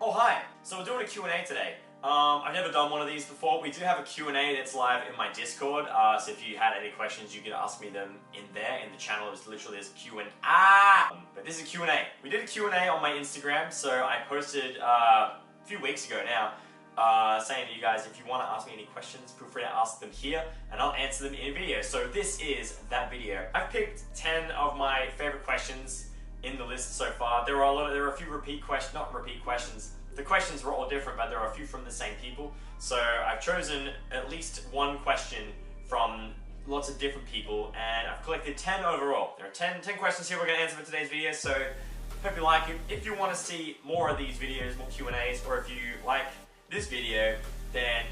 Oh, hi. So we're doing a Q&A today. I've never done one of these before. We do have a Q&A that's live in my Discord, so if you had any questions, you could ask me them in there. In the channel, it's literally this Q&A. But this is a Q&A. We did a Q&A on my Instagram, so I posted a few weeks ago now, saying to you guys, if you want to ask me any questions, feel free to ask them here, and I'll answer them in a video. So this is that video. I've picked 10 of my favorite questions in the list so far. There are a few not repeat questions. The questions were all different, but there are a few from the same people. So I've chosen at least one question from lots of different people, and I've collected 10 overall. There are 10 questions here we're going to answer for today's video, so hope you like it. If you want to see more of these videos, more Q&As, or if you like this video, then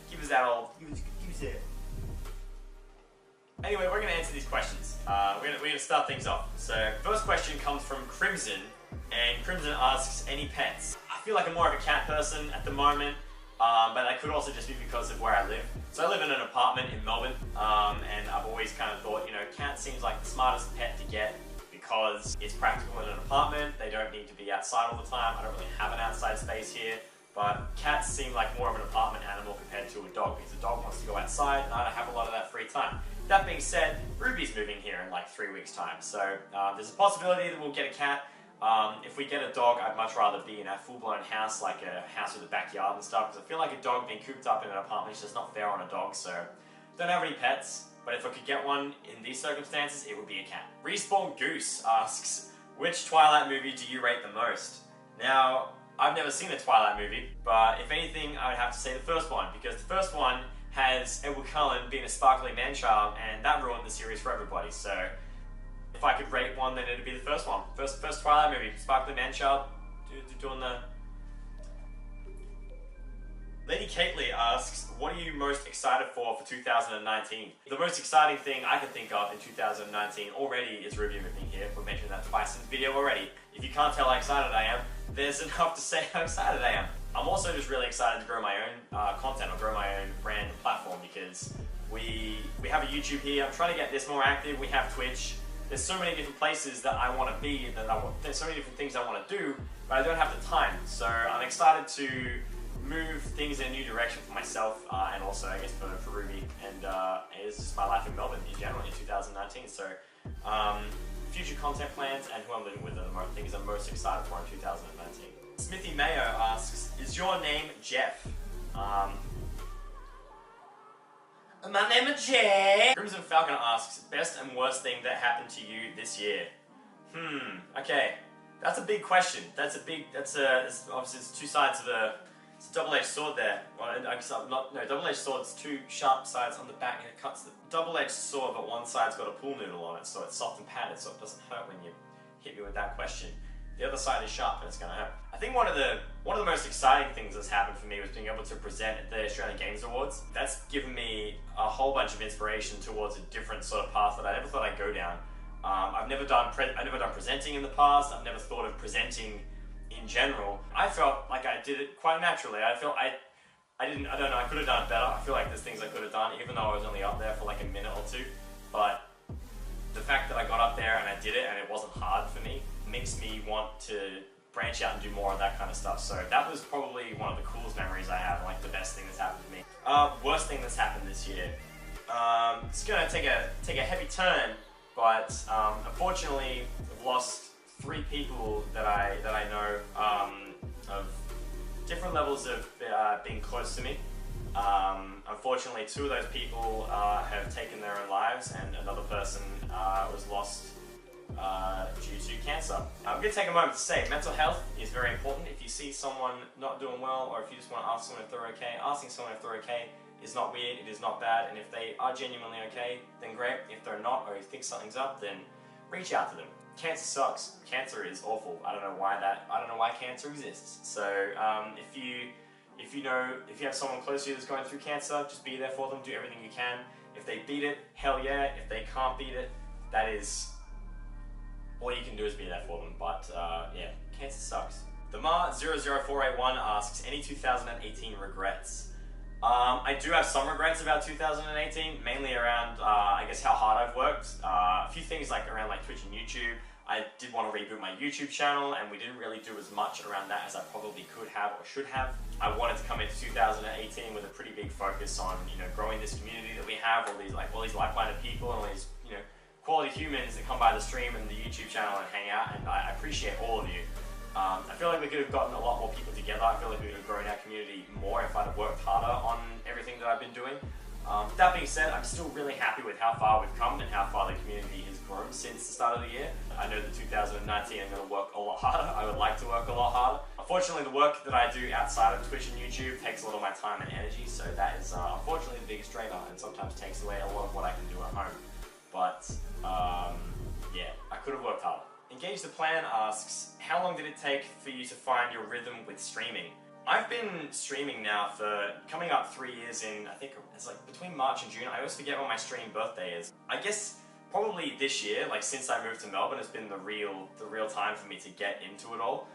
give us that old, give us it. Anyway, we're going to answer these questions. We're going to start things off. So first question comes from Crimson, and Crimson asks, any pets? I feel like I'm more of a cat person at the moment, but that could also just be because of where I live. So I live in an apartment in Melbourne, and I've always kind of thought, you know, cat seems like the smartest pet to get because it's practical in an apartment. They don't need to be outside all the time. I don't really have an outside space here, but cats seem like more of an apartment animal compared to a dog, because a dog wants to go outside and I don't have a lot of that free time. That being said, Ruby's moving here in like 3 weeks' time, so there's a possibility that we'll get a cat. If we get a dog, I'd much rather be in a full-blown house, like a house with a backyard and stuff, because I feel like a dog being cooped up in an apartment is just not fair on a dog, so don't have any pets, but if I could get one in these circumstances, it would be a cat. Respawn Goose asks, which Twilight movie do you rate the most? Now, I've never seen a Twilight movie, but if anything, I would have to say the first one, because the first one has Edward Cullen being a sparkly man-child, and that ruined the series for everybody, so if I could rate one, then it'd be the first one. First Twilight movie, sparkly man-child, doing the... Lady Caitley asks, what are you most excited for 2019? The most exciting thing I can think of in 2019 already is Ruby moving here. We've mentioned that twice in the video already. If you can't tell how excited I am, there's enough to say how excited I am. I'm also just really excited to grow my own content, or grow my own brand and platform, because we have a YouTube here. I'm trying to get this more active. We have Twitch. There's so many different places that I want to be, and there's so many different things I want to do, but I don't have the time. So I'm excited to move things in a new direction for myself, and also I guess for Ruby, and it's just my life in Melbourne in general in 2019. So future content plans and who I'm living with are the things I'm most excited for in 2019. Smithy Mayo asks, is your name Jeff? My name is Jeff. Crimson Falcon asks, best and worst thing that happened to you this year? Okay. That's a big question. Obviously it's two sides of it's a double-edged sword there. Well, double-edged sword, it's two sharp sides on the back, and it cuts the double-edged sword, but one side's got a pool noodle on it, so it's soft and padded, so it doesn't hurt when you hit me with that question. The other side is sharp, and it's gonna hurt. I think one of the most exciting things that's happened for me was being able to present at the Australian Games Awards. That's given me a whole bunch of inspiration towards a different sort of path that I never thought I'd go down. I've never done presenting in the past. I've never thought of presenting in general. I felt like I did it quite naturally. I don't know, I could have done it better. I feel like there's things I could have done, even though I was only up there for like a minute or two. But the fact that I got up there and I did it and it wasn't hard for me makes me want to branch out and do more of that kind of stuff. So that was probably one of the coolest memories I have, like the best thing that's happened to me. Worst thing that's happened this year. It's gonna take a heavy turn, but unfortunately I've lost 3 people that I know of different levels of being close to me. Unfortunately, 2 of those people have taken their own lives, and another person was lost due to cancer. I'm going to take a moment to say mental health is very important. If you see someone not doing well, or if you just want to ask someone if they're okay, asking someone if they're okay is not weird, it is not bad, and if they are genuinely okay, then great. If they're not, or you think something's up, then reach out to them. Cancer sucks. Cancer is awful. I don't know why cancer exists. So if you have someone close to you that's going through cancer, just be there for them, do everything you can. If they beat it, hell yeah. If they can't beat it, that is all you can do, is be there for them. But yeah, cancer sucks. Damar00481 asks, any 2018 regrets? I do have some regrets about 2018, mainly around, I guess, how hard I've worked. A few things like around like Twitch and YouTube. I did want to reboot my YouTube channel, and we didn't really do as much around that as I probably could have or should have. I wanted to come into 2018 with a pretty big focus on, growing this community that we have, all these like-minded people and all these, quality humans that come by the stream and the YouTube channel and hang out, and I appreciate all of you. I feel like we could have gotten a lot more people together. I feel like we could have grown our community more if I'd have worked harder on everything that I've been doing. That being said, I'm still really happy with how far we've come and how far the community has grown since the start of the year. I know that 2019 I'm going to work a lot harder. I would like to work a lot harder. Unfortunately, the work that I do outside of Twitch and YouTube takes a lot of my time and energy, so that is unfortunately the biggest drainer, and sometimes takes away a lot of what I can do at home. But yeah, I could have worked harder. Engage the Plan asks, how long did it take for you to find your rhythm with streaming? I've been streaming now for coming up 3 years in, I think it's like between March and June. I always forget when my stream birthday is. I guess probably this year, like since I moved to Melbourne, has been the real time for me to get into it all.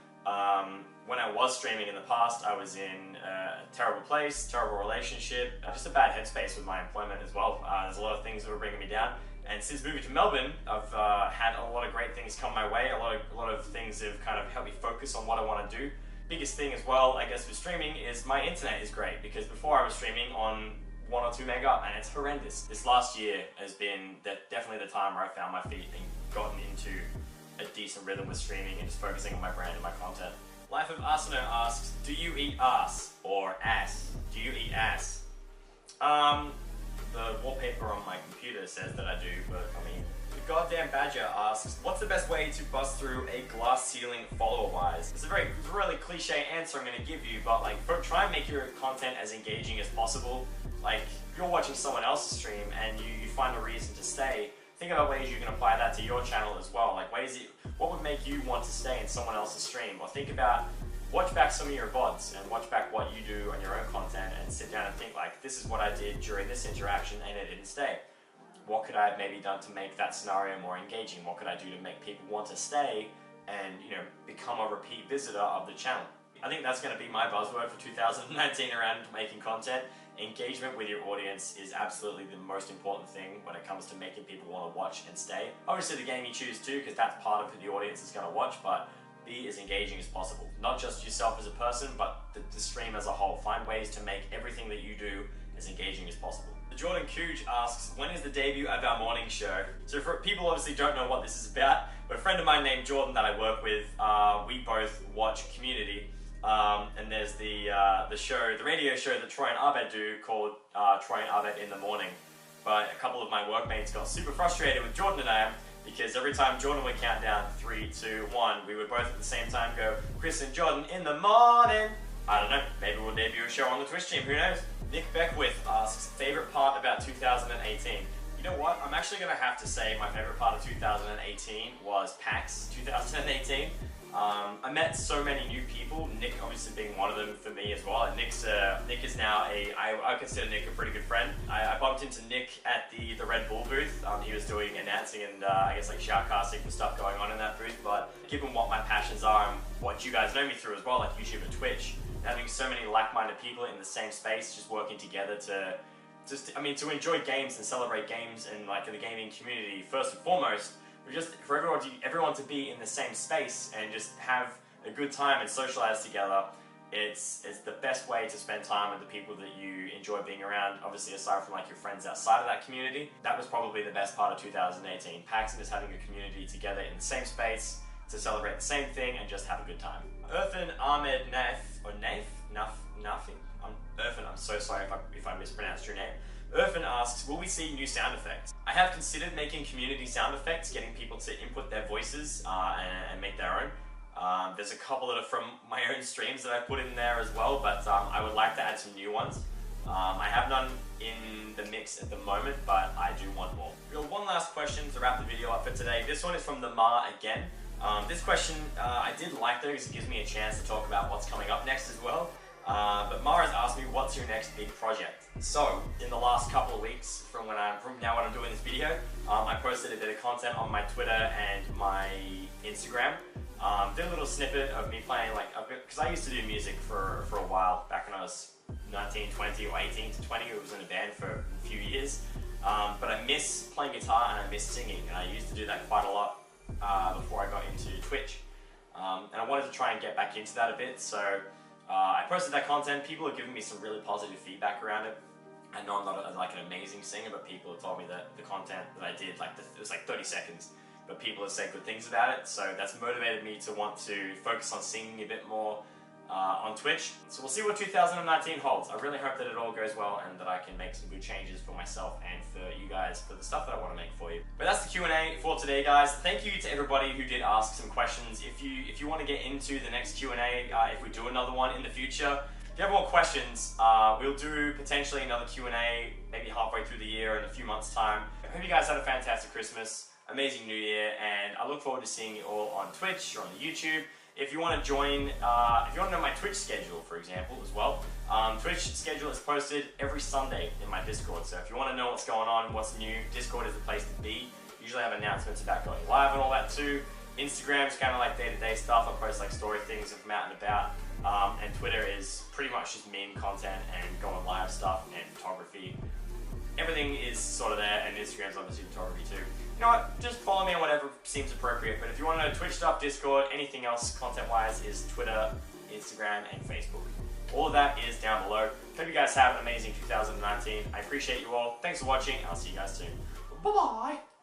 When I was streaming in the past, I was in a terrible place, terrible relationship, just a bad headspace with my employment as well. There's a lot of things that were bringing me down. And since moving to Melbourne, I've had a lot of great things come my way. A lot of things have kind of helped me focus on what I want to do. Biggest thing as well, I guess, for streaming is my internet is great, because before I was streaming on 1 or 2 mega and it's horrendous. This last year has been definitely the time where I found my feet and gotten into a decent rhythm with streaming and just focusing on my brand and my content. Life of Asano asks, do you eat ass or ass? Do you eat ass? The wallpaper on my computer says that I do, but I mean, the Goddamn Badger asks, what's the best way to bust through a glass ceiling follower-wise? It's a really cliche answer I'm going to give you, but like, try and make your content as engaging as possible. Like, if you're watching someone else's stream and you find a reason to stay, think about ways you can apply that to your channel as well. Like, what would make you want to stay in someone else's stream? Or think about, watch back some of your VODs and watch back what you do on your own content and sit down and think like, this is what I did during this interaction and it didn't stay. What could I have maybe done to make that scenario more engaging? What could I do to make people want to stay and, become a repeat visitor of the channel? I think that's going to be my buzzword for 2019 around making content. Engagement with your audience is absolutely the most important thing when it comes to making people want to watch and stay. Obviously the game you choose too, because that's part of who the audience is going to watch, but be as engaging as possible. Not just yourself as a person, but the stream as a whole. Find ways to make everything that you do as engaging as possible. Jordan Cooge asks, when is the debut of our morning show? So for people obviously don't know what this is about, but a friend of mine named Jordan that I work with, we both watch Community, and there's the radio show that Troy and Abed do called Troy and Abed in the Morning. But a couple of my workmates got super frustrated with Jordan and I, because every time Jordan would count down 3, 2, 1, we would both at the same time go, Chris and Jordan in the morning. I don't know, maybe we'll debut a show on the Twitch team, who knows? Nick Beckwith asks, favorite part about 2018? You know what, I'm actually going to have to say my favorite part of 2018 was PAX 2018. I met so many new people, Nick obviously being one of them for me as well. Nick is now I consider Nick a pretty good friend. I bumped into Nick at the Red Bull booth. He was doing announcing and I guess like shoutcasting and stuff going on in that booth, but given what my passions are and what you guys know me through as well, like YouTube and Twitch, having so many like-minded people in the same space, just working together to enjoy games and celebrate games and like in the gaming community first and foremost, just for everyone to be in the same space and just have a good time and socialize together. It's the best way to spend time with the people that you enjoy being around, obviously aside from like your friends outside of that community. That was probably the best part of 2018. PAX and just having a community together in the same space to celebrate the same thing and just have a good time. Irfan Ahmed Nafi. Irfan, I'm so sorry if I mispronounced your name. Irfan asks, will we see new sound effects? I have considered making community sound effects, getting people to input their voices and make their own. There's a couple that are from my own streams that I put in there as well, but I would like to add some new ones. I have none in the mix at the moment, but I do want more. We got one last question to wrap the video up for today. This one is from the Ma again. This question I did like though, because it gives me a chance to talk about what's coming up next as well. But Mara has asked me, what's your next big project? So, in the last couple of weeks, from now when I'm doing this video, I posted a bit of content on my Twitter and my Instagram. Did a little snippet of me playing, like, because I used to do music for a while, back when I was 19, 20, or 18 to 20. I was in a band for a few years. But I miss playing guitar and I miss singing, and I used to do that quite a lot before I got into Twitch. And I wanted to try and get back into that a bit, so I posted that content. People have given me some really positive feedback around it. I know I'm not like an amazing singer, but people have told me that the content that I did, it was like 30 seconds, but people have said good things about it, so that's motivated me to want to focus on singing a bit more on Twitch. So we'll see what 2019 holds. I really hope that it all goes well and that I can make some good changes for myself and for you guys for the stuff that I want to make for you. But that's the Q&A for today, guys. Thank you to everybody who did ask some questions. If you want to get into the next Q&A, if we do another one in the future, if you have more questions, we'll do potentially another Q&A maybe halfway through the year in a few months' time. I hope you guys had a fantastic Christmas, amazing New Year, and I look forward to seeing you all on Twitch or on the YouTube. If you want to join, if you want to know my Twitch schedule, for example, as well, Twitch schedule is posted every Sunday in my Discord. So if you want to know what's going on, what's new, Discord is the place to be. Usually I have announcements about going live and all that too. Instagram is kind of like day-to-day stuff. I post like story things if I'm out and about. And Twitter is pretty much just meme content and going live stuff and photography. Everything is sort of there, and Instagram's obviously photography too. You know what, just follow me on whatever seems appropriate, but if you want to know Twitch stuff, Discord, anything else content-wise is Twitter, Instagram, and Facebook. All of that is down below. Hope you guys have an amazing 2019. I appreciate you all. Thanks for watching, and I'll see you guys soon. Bye-bye!